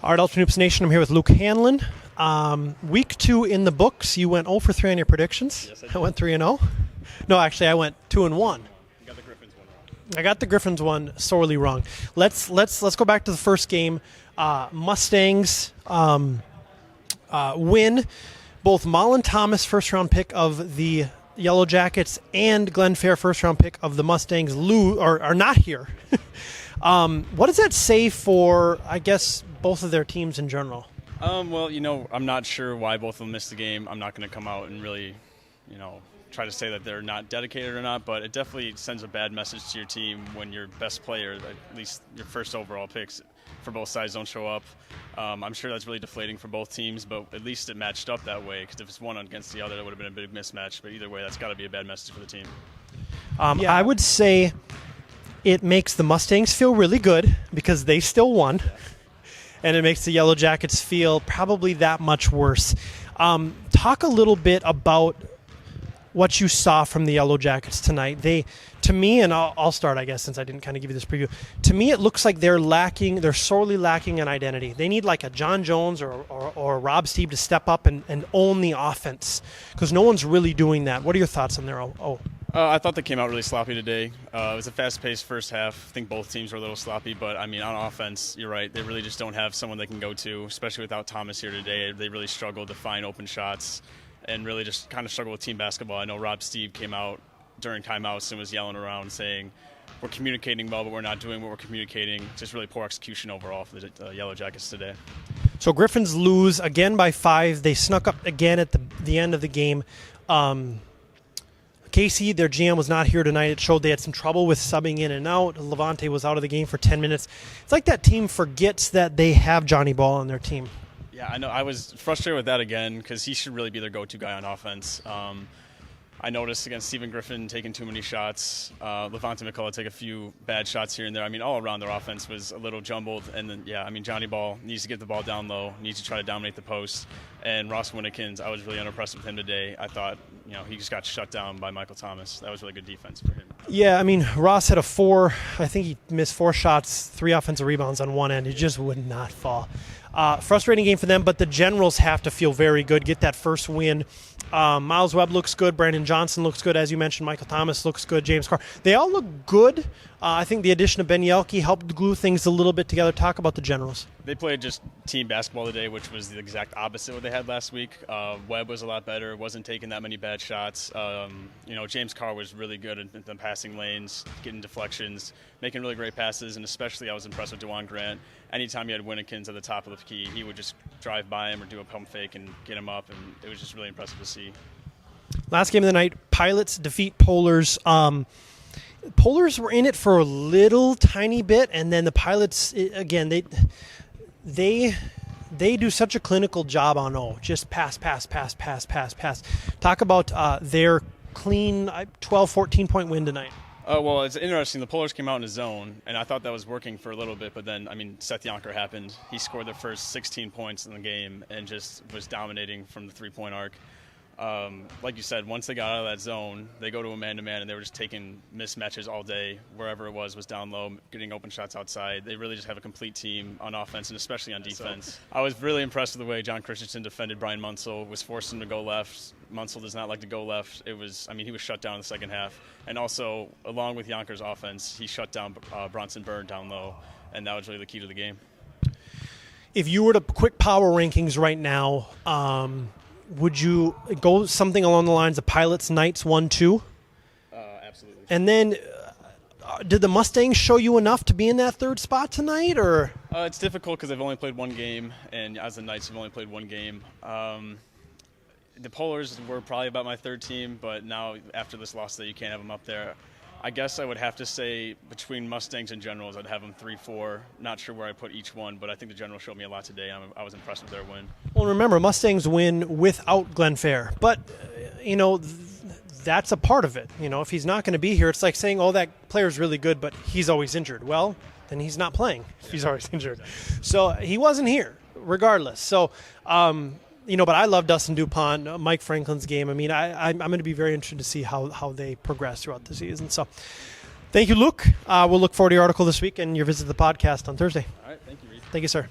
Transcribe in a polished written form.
All right, Ultra Noops Nation, I'm here with Luke Hanlon. Week 2 in the books. You went 0 for 3 on your predictions. Yes, I did. I went 3-0. No, actually, I went 2-1. You got the Griffins one wrong. I got the Griffins one sorely wrong. Let's go back to the first game. Mustangs win. Both Mullen Thomas, first round pick of the Yellow Jackets, and Glenn Fair, first round pick of the Mustangs, are not here. What does that say for, I guess, both of their teams in general? Well, I'm not sure why both of them missed the game. I'm not going to come out and really, try to say that they're not dedicated or not, but it definitely sends a bad message to your team when your best player, at least your first overall picks for both sides, don't show up. I'm sure that's really deflating for both teams, but at least it matched up that way, because if it's one against the other, that would have been a big mismatch. But either way, that's got to be a bad message for the team. I would say it makes the Mustangs feel really good because they still won. Yeah. And it makes the Yellow Jackets feel probably that much worse. Talk a little bit about what you saw from the Yellow Jackets tonight. To me, and I'll start, I guess, since I didn't kind of give you this preview. To me, it looks like they're sorely lacking an identity. They need like a John Jones or Rob Steve to step up and own the offense, because no one's really doing that. What are your thoughts on their I thought they came out really sloppy today. It was a fast-paced first half. I think both teams were a little sloppy, but, on offense, you're right. They really just don't have someone they can go to, especially without Thomas here today. They really struggled to find open shots and really just kind of struggled with team basketball. I know Rob Steve came out during timeouts and was yelling around saying, we're communicating well, but we're not doing what we're communicating. Just really poor execution overall for the Yellow Jackets today. So Griffins lose again by 5. They snuck up again at the end of the game. Casey, their GM, was not here tonight. It showed they had some trouble with subbing in and out. Levante was out of the game for 10 minutes. It's like that team forgets that they have Johnny Ball on their team. Yeah, I know. I was frustrated with that again because he should really be their go-to guy on offense. I noticed against Stephen Griffin taking too many shots. Levante McCullough take a few bad shots here and there. All around their offense was a little jumbled. And then, Johnny Ball needs to get the ball down low, needs to try to dominate the post. And Ross Winnikins, I was really unimpressed with him today. I thought, he just got shut down by Michael Thomas. That was really good defense for him. Yeah, Ross had I think he missed 4 shots, 3 offensive rebounds on one end. He just would not fall. Frustrating game for them, but the Generals have to feel very good, get that first win. Miles Webb looks good. Brandon Johnson looks good. As you mentioned, Michael Thomas looks good. James Carr. They all look good. I think the addition of Ben Yelke helped glue things a little bit together. Talk about the Generals. They played just team basketball today, which was the exact opposite of what they had last week. Webb was a lot better, wasn't taking that many bad shots. James Carr was really good in the passing lanes, getting deflections, making really great passes, and especially I was impressed with DeJuan Grant. Anytime he had Winnikins at the top of the key, he would just drive by him or do a pump fake and get him up, and it was just really impressive to see. Last game of the night, Pilots defeat Polars. Polars were in it for a little tiny bit, and then the Pilots, again, they do such a clinical job on just pass. Talk about their clean 12, 14-point win tonight. Well, it's interesting. The Polars came out in a zone, and I thought that was working for a little bit, but then, Seth Yonker happened. He scored the first 16 points in the game and just was dominating from the three-point arc. Like you said, once they got out of that zone, they go to a man-to-man, and they were just taking mismatches all day. Wherever it was down low, getting open shots outside. They really just have a complete team on offense and especially on defense. I was really impressed with the way John Christensen defended Brian Munsell, was forcing him to go left. Munsell does not like to go left. He was shut down in the second half. And also, along with Yonker's offense, he shut down Bronson Byrd down low, and that was really the key to the game. If you were to quick power rankings right now, would you go something along the lines of Pilots, Knights, 1-2? Absolutely. And then, did the Mustangs show you enough to be in that third spot tonight, or? It's difficult because they've only played one game, and as the Knights have only played one game. The Polars were probably about my third team, but now after this loss, that you can't have them up there. I guess I would have to say between Mustangs and Generals, I'd have them 3-4. Not sure where I put each one, but I think the Generals showed me a lot today. I was impressed with their win. Well, remember, Mustangs win without Glenn Fair, but that's a part of it. If he's not going to be here, it's like saying, that player's really good, but he's always injured. Well, then he's not playing if he's always injured. So he wasn't here, regardless. So, but I love Dustin DuPont, Mike Franklin's game. I'm going to be very interested to see how they progress throughout the season. So thank you, Luke. We'll look forward to your article this week and your visit to the podcast on Thursday. All right. Thank you, Reid. Thank you, sir.